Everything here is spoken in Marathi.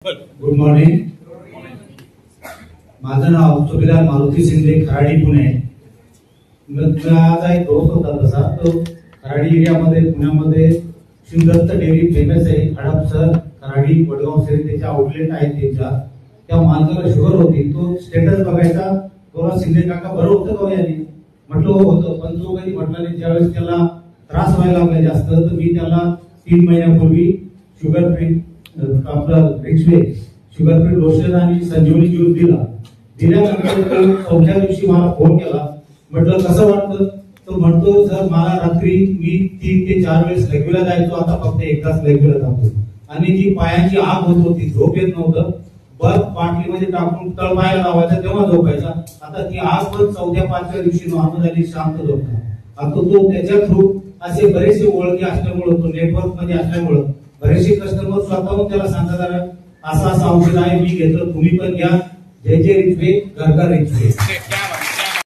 Good morning. माझं नाव सुभेदार मारुती शिंदे, खराडी, पुणे. माझा एक दोस्त होता तसा, तो खराडी एरियामध्ये पुण्यामध्ये शिवदत्त डेअरी फेमस आहे. हडपसर, खराडी, वडगाव सर त्याच्या आउटलेट आहेत. त्या माणसाला शुगर होती. तो स्टेटस बघायचा, थोडा शिंदे काका बरं होतं का याने? म्हटलं होतं, पण तो कधी म्हटला नाही. ज्यावेळेस त्याला त्रास व्हायला लागला जास्त, तर मी त्याला 3 महिन्यापूर्वी शुगर फ्री आपला रिचवे शुगर फ्री लोशन आणि संजीवनी ज्यूस दिल्यानंतर तो 4थ्या दिवशी मला फोन केला. म्हटलं कसं वाटतं? तो म्हणतो सर, मला रात्री मी 3 ते 4 वेळेस रेग्युलर जायचो, आता फक्त एकदाच रेग्युलर जातो. आणि जी पायाची आग होत होती, झोप येत नव्हतं, बर्फ बाटलीमध्ये टाकून तळपायाला लावायचा तेव्हा झोपायचा. आता ती आग पण 4थ्या-5व्या दिवशी नॉर्मल झाली, शांत झोपला. आता तो त्याच्या थ्रू असे बरेचसे ओळखी असल्यामुळे, तो नेटवर्क मध्ये असल्यामुळे बरेचसे कस्टमर स्वतःहून त्याला सांगतात, असं औषध आहे, मी घेतलं, तुम्ही पण घ्या. जय जय रिचवे, घर घर रिचवे.